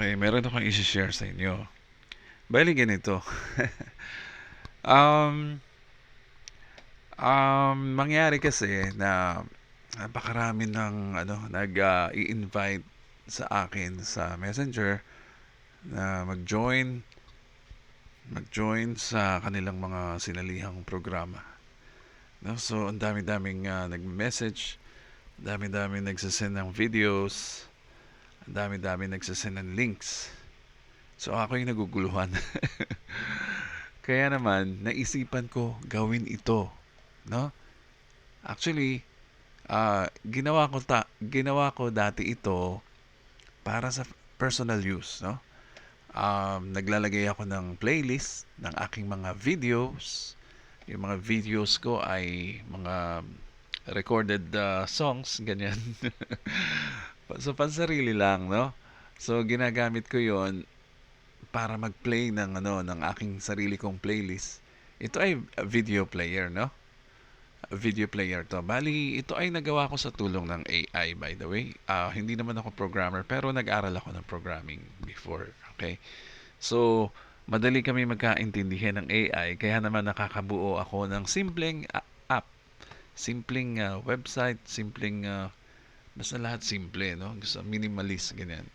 Okay, meron akong i-share sa inyo. Bali ganito. um, Mangyari kasi na napakarami ng i-invite sa akin sa Messenger na mag-join sa kanilang mga sinalihang programa. No? So, ang dami-daming nag-message, ang dami-daming nagsasend ng videos, ang dami-daming nagsasend ng links. So, ako yung naguguluhan. Kaya naman, naisipan ko gawin ito, no? Actually, ginawa ko dati ito para sa personal use, no? Naglalagay ako ng playlist ng aking mga videos. Yung mga videos ko ay mga recorded songs, ganyan. So, pansarili lang, no? So, ginagamit ko yon para mag-play ng aking sarili kong playlist. Ito ay video player, no? Video player to. Bali, ito ay nagawa ko sa tulong ng AI, by the way. Hindi naman ako programmer, pero nag-aral ako ng programming before. Okay? So, madali kami magkaintindihan ng AI, kaya naman nakakabuo ako ng simpleng app. Simpleng website, simpleng basta lahat simple, no? Gusto minimalist, ganyan.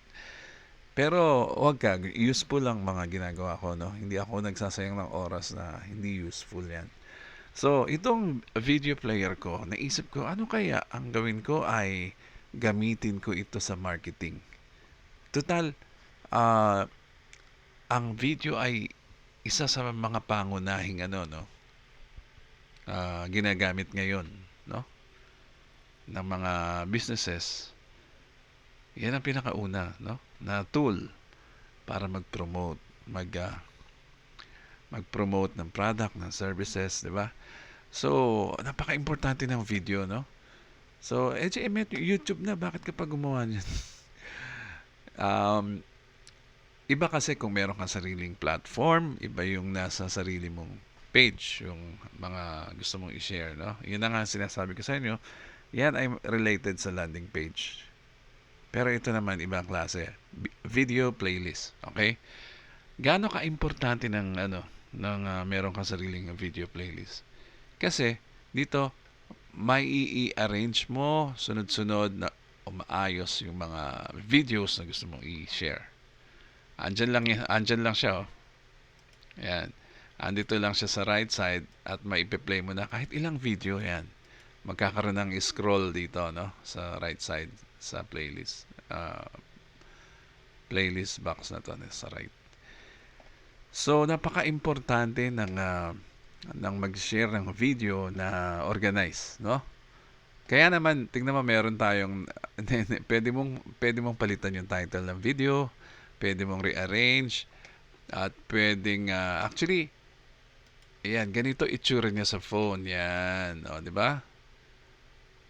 Pero wag ka, useful lang mga ginagawa ko, no? Hindi ako nagsasayang ng oras na hindi useful yan. So, itong video player ko, naisip ko, ano kaya ang gawin ko ay gamitin ko ito sa marketing. Total, ah, ang video ay isa sa mga pangunahing ginagamit ngayon, no? Ng mga businesses. Yan ang pinakauna, no? Na tool para mag-promote ng product, ng services, di ba? So, napaka-importante ng video, no? So, YouTube na, bakit ka pa gumawa niyan? um, Iba kasi kung meron kang sariling platform, iba yung nasa sarili mong page, yung mga gusto mong i-share, no? Yun na nga sinasabi ko sa inyo, yan ay related sa landing page. Pero ito naman, ibang klase. Video playlist, okay? Gaano ka-importante ng meron kang sariling video playlist? Kasi, dito, may i-arrange mo sunod-sunod na maayos yung mga videos na gusto mong i-share. Andyan lang siya, oh. Ayan. Andito lang siya sa right side at maipe-play mo na kahit ilang video yan. Magkakaroon ng scroll dito, no? Sa right side sa playlist. Playlist box na to sa right. So, napaka-importante ng mag-share ng video na organize, no? Kaya naman, tingnan mo, meron tayong pwede mong palitan yung title ng video, pwede mong rearrange, at pwedeng actually, ayan, ganito itsura niya sa phone, yan, o, di ba?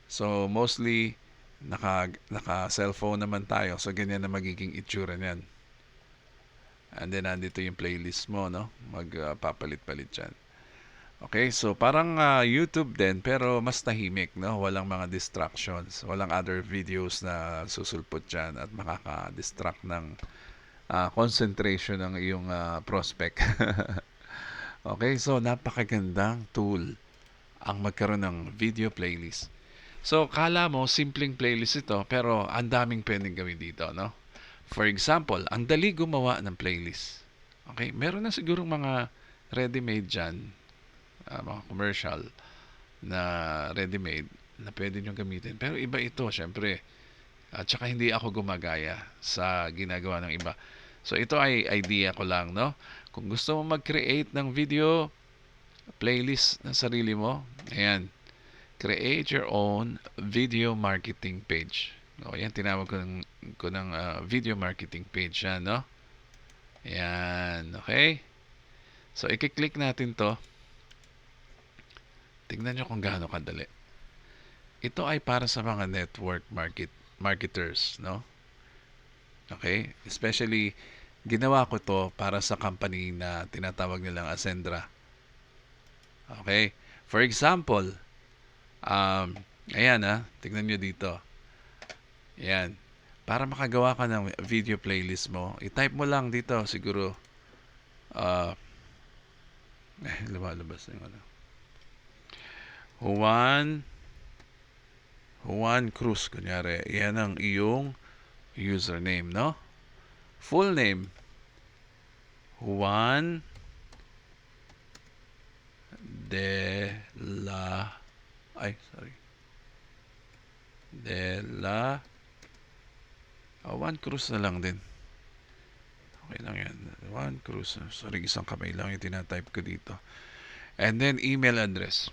So, mostly naka cellphone naman tayo, so ganyan na magiging itsura niyan. And then nandito yung playlist mo, no? Magpapalit-palit dyan. Okay, so parang YouTube din pero mas tahimik, no? Walang mga distractions, walang other videos na susulpot dyan at makaka-distract ng concentration ng iyong prospect. Okay, so napakagandang tool ang magkaroon ng video playlist. So, kala mo simpleng playlist ito pero ang daming pwedeng gawin dito, no? For example, ang dali gumawa ng playlist. Okay, meron na sigurong mga ready-made dyan, mga commercial na ready-made na pwede nyo gamitin. Pero iba ito, syempre. At saka hindi ako gumagaya sa ginagawa ng iba. So ito ay idea ko lang, no? Kung gusto mo mag-create ng video playlist ng sarili mo, ayan, create your own video marketing page. O, yan, tinawag ko ng video marketing page yan, no? Ayan, okay? So, i-click natin to. Tingnan nyo kung gaano kadali. Ito ay para sa mga network marketers, no? Okay? Especially, ginawa ko to para sa company na tinatawag nilang Ascendra. Okay? For example, ayan tignan nyo dito. Ayan. para makagawa ka ng video playlist mo, i-type mo lang dito siguro ah lumalabas na yung ano. Juan Juan Cruz, kunyari. Yan ang iyong username, no? Full name, Juan de la sorry. De la Juan Cruz na lang din. Okay lang yan. Juan Cruz. Sorry, isang kamay lang yung tinatype ko dito. And then email address.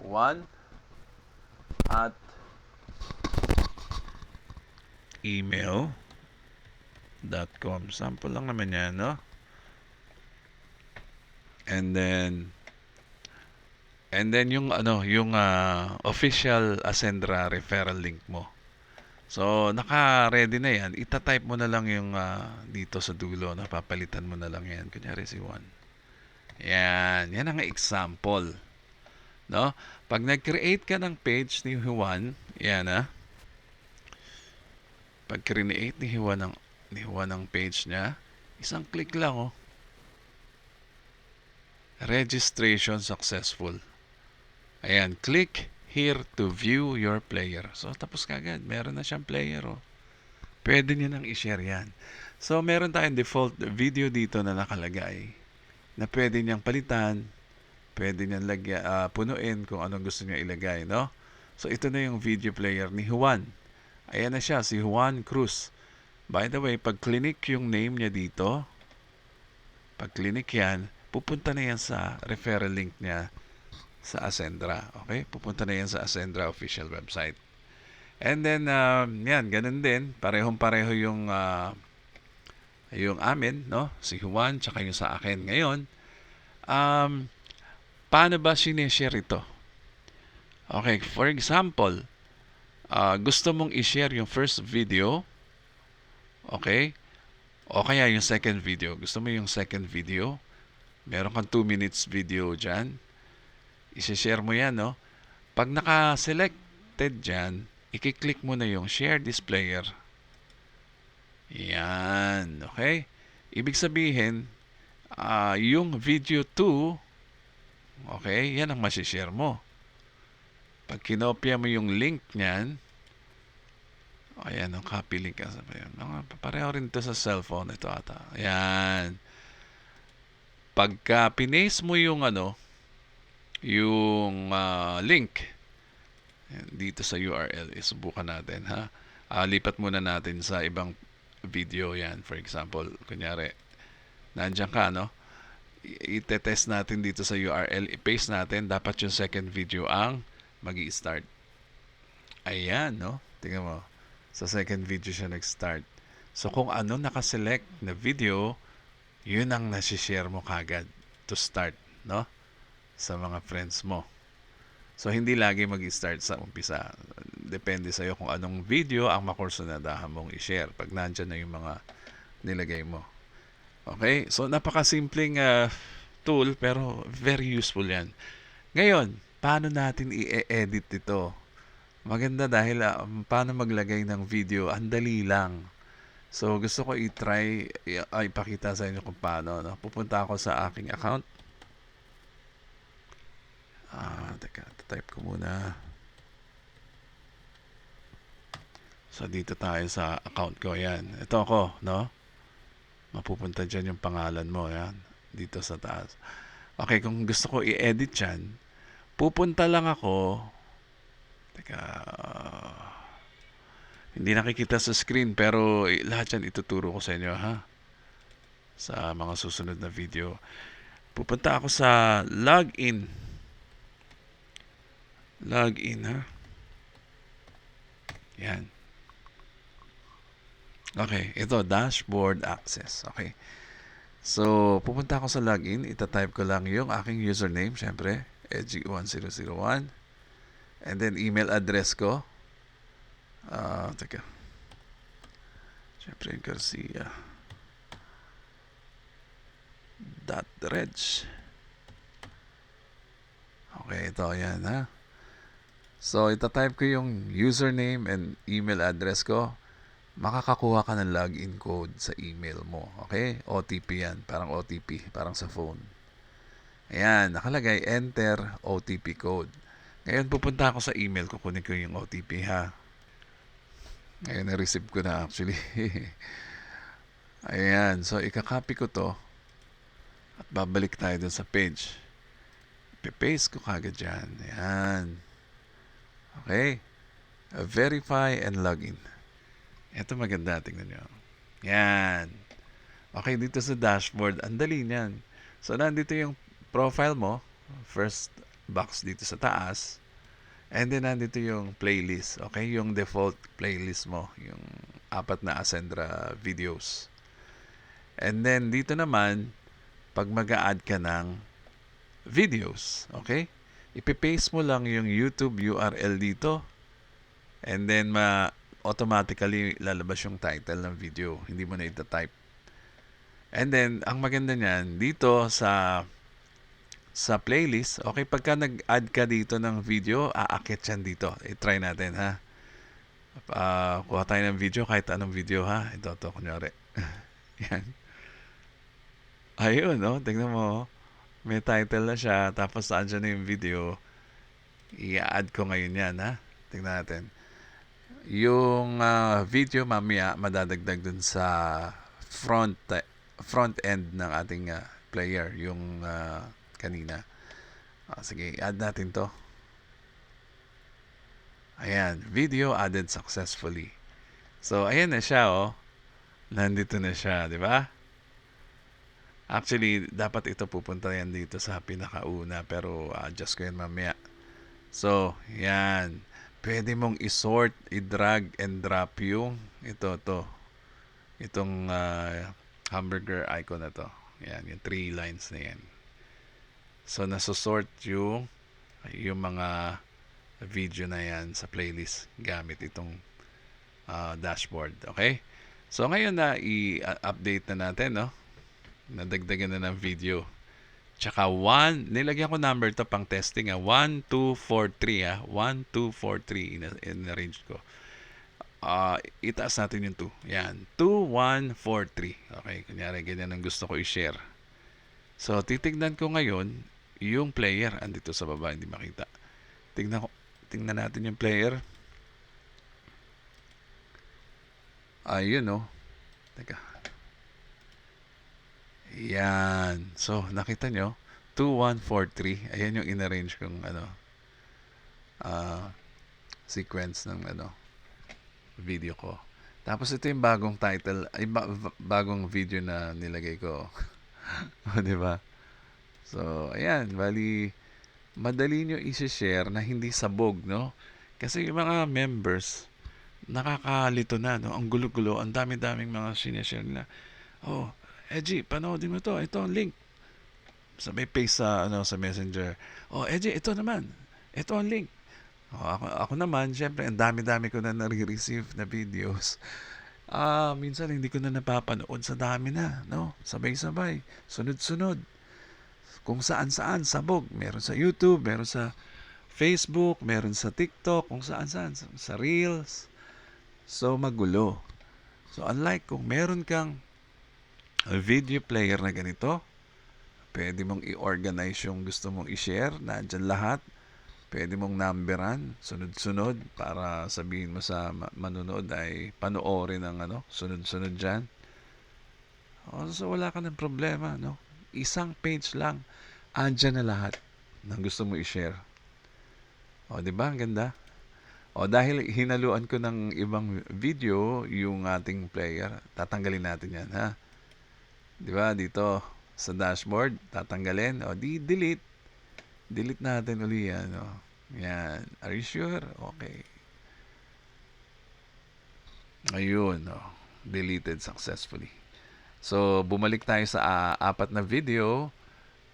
Juan at email.com. Sample lang naman yan, no? And then yung official Ascendra referral link mo. So, naka-ready na yan. Ita-type mo na lang yung dito sa dulo. Napapalitan mo na lang yan. Kunyari si Juan. Yan. Yan ang example. No? Pag nag-create ka ng page ni Juan, yan pag create ni Juan ng page niya, isang click lang, oh. Registration successful. Ayan, click here to view your player. So, tapos kagad. Meron na siyang player, oh. Pwede niyo nang i-share yan. So, meron tayong default video dito na nakalagay na pwede niyang palitan, pwede niyang punuin kung anong gusto niya ilagay, no? So, ito na yung video player ni Juan. Ayan na siya, si Juan Cruz. By the way, pag clinic yung name niya dito, pag clinic yan, pupunta na yan sa referral link niya sa Ascendra. Okay? Pupunta na yan sa Ascendra official website. And then, yan, ganun din. Parehong-pareho yung amin, no? Si Juan, tsaka yung sa akin. Ngayon, paano ba sinishare ito? Okay, for example, gusto mong i-share yung first video, okay? O kaya yung second video. Gusto mo yung second video? Meron kang 2 minutes video dyan. I-share mo yan, no? Pag naka-selected dyan, i-click mo na yung share this player. Yan, okay? Ibig sabihin, yung video 2, okay, yan ang masishare mo. Pag kinopya mo yung link niyan, ayan, ang copy link. Pareho rin to sa cellphone. Ito ata. Ayan. Pagka pinaste mo yung link dito sa URL, isubukan natin, ha? Lipat muna natin sa ibang video yan. For example, kunyari, nandiyan ka, no? I-test natin dito sa URL. I-paste natin. Dapat yung second video ang magi-start. Ayan, no? Tingnan mo. Sa second video siya nag-start. So, kung ano nakaselect na video, yun ang nasishare mo kagad to start, no? Sa mga friends mo. So, hindi lagi mag-start sa umpisa. Depende sa'yo kung anong video ang makursunadahan mong i-share pag nandyan na yung mga nilagay mo. Okay? So, napakasimpleng tool pero very useful yan. Ngayon, paano natin i-edit ito? Maganda dahil paano maglagay ng video, ang dali lang. So, gusto ko i-try, ipakita sa inyo kung paano. No? Pupunta ako sa aking account. Teka, type ko muna. So, dito tayo sa account ko. Yan. Ito ako, no? Mapupunta dyan yung pangalan mo. Yan. Dito sa taas. Okay, kung gusto ko i-edit dyan, pupunta lang ako. Teka, hindi nakikita sa screen pero lahat yan ituturo ko sa inyo, ha? Sa mga susunod na video. Pupunta ako sa login. Login, ha? Yan. Okay, ito, dashboard access. Okay. So, pupunta ako sa login. Ita-type ko lang yung aking username, syempre, edgy1001. And then, email address ko. Teka. Siyempre, Garcia. .reg. Okay, ito. Ayan, ha. So, itatype ko yung username and email address ko. Makakakuha ka ng login code sa email mo. Okay? OTP yan. Parang OTP. Parang sa phone. Ayan. Nakalagay, enter OTP code. Ngayon, pupunta ako sa email ko. Kunin ko yung OTP ha. Ngayon, na-receive ko na actually. Ayan. So, ikakopy ko to. At babalik tayo dun sa page. Paste ko kagad dyan. Ayan. Okay. Verify and login. Ito maganda. Tingnan nyo. Yan. Okay, dito sa dashboard. Ang dali niyan. So, nandito yung profile mo. First box dito sa taas. And then, nandito yung playlist. Okay, yung default playlist mo. Yung 4 na Ascendra videos. And then, dito naman, pag mag-a-add ka ng videos. Okay? Ipipaste mo lang yung YouTube URL dito. And then, automatically lalabas yung title ng video. Hindi mo na ita-type. And then, ang maganda niyan, dito sa playlist, okay, pagka nag-add ka dito ng video, aakit yan dito. I-try natin, ha? Kuha tayo ng video, kahit anong video, ha? Ito, kunyari. Yan. Ayun, no? Tingnan mo, may title na siya, tapos saan dyan na yung video. I-add ko ngayon yan, ha? Tingnan natin. Yung video mamaya madadagdag dun sa front end ng ating player, yung kanina. Sige, add natin to. Ayan, video added successfully. So, ayan na siya, oh. Nandito na siya, di ba? Actually, dapat ito pupunta yan dito sa pinakauna, pero adjust ko yan mamaya. So, yan. Pwede mong i-sort, i-drag and drop yung itong hamburger icon na to. Yan, yung 3 lines na yan. So, nasosort yung mga video na yan sa playlist gamit itong dashboard. Okay? So, ngayon na i-update na natin, no? Nadagdagan na ng video. Tsaka 1, nilagyan ko number to pang testing, 1, 2, 4, 3, 1, 2, 4, 3 in-arrange ko. Itaas natin yung 2. Yan, 2, 1, 4, 3. Okay, kunyari ganyan ang gusto ko i-share. So, titignan ko ngayon yung player. Andito sa baba, hindi makita. Tingnan natin yung player. Ayun, no? Teka. Yan. So, nakita nyo? 2, 1, 4, 3. Ayan yung in-arrange kong sequence ng video ko. Tapos ito yung bagong title, ay bagong video na nilagay ko. O, diba? So, ayan. Bali, madali nyo i-share na hindi sabog, no? Kasi yung mga members, nakakalito na, no? Ang gulo-gulo, ang dami-daming mga sineshare nila. Oh, Edgy, panoodin mo to. Ito ang link. Sabay paste sa Messenger. Oh, Edgy, ito naman. Ito ang link. Oh, ako naman, syempre, ang dami-dami ko na nare-receive na videos. Minsan hindi ko na napapanood sa dami na, no? Sabay-sabay, sunod-sunod. Kung saan-saan, sabog. Meron sa YouTube, meron sa Facebook, meron sa TikTok, kung saan-saan, sa Reels. So, magulo. So, unlike kung meron kang video player na ganito, pwede mong i-organize yung gusto mong i-share, nandyan lahat. Pwede mong numberan, sunod-sunod, para sabihin mo sa manonood ay panoorin ng sunod-sunod dyan. So wala ka ng problema, no? Isang page lang, andyan na lahat ng gusto mo i-share. O, di ba? Ang ganda. O, dahil hinaluan ko ng ibang video yung ating player, tatanggalin natin yan, ha? Di ba? Dito sa dashboard, tatanggalin. O, delete. Delete natin uli yan. O. Yan. Are you sure? Okay. Ayun. O. Deleted successfully. So, bumalik tayo sa 4 na video.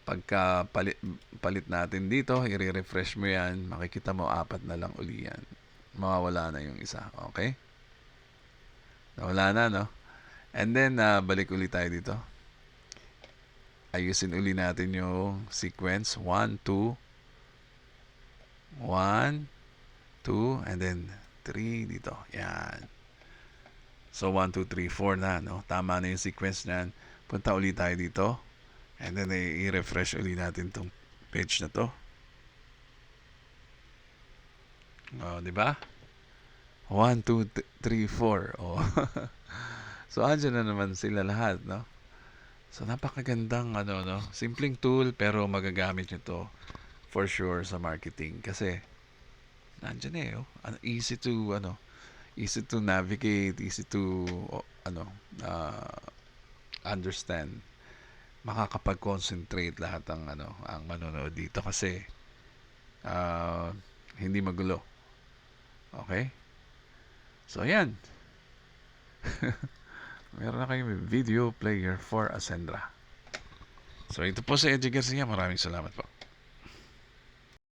Pagka palit natin dito, i-refresh mo yan. Makikita mo 4 na lang uli yan. Mawawala na yung isa. Okay? Nawala na, no? And then, balik uli tayo dito. Ayusin uli natin yung sequence. 1, 2, 1, 2, and then 3 dito. Yan. So, 1, 2, 3, 4 na, no? Tama na yung sequence niyan. Punta ulit tayo dito. And then, i-refresh ulit natin tong page na to. Di ba? 1, 2, 3, 4. Oh. So, andyan na naman sila lahat, no? So, napakagandang, no? Simpleng tool, pero magagamit nyo to for sure sa marketing. Kasi, nandyan eh, oh. Easy to navigate, easy to, understand. Makakapag-concentrate lahat ang manonood dito kasi uh, hindi magulo. Okay? So, ayan. Meron na kayong video player for Ascendra. So, ito po si Eddie Garcia. Maraming salamat po.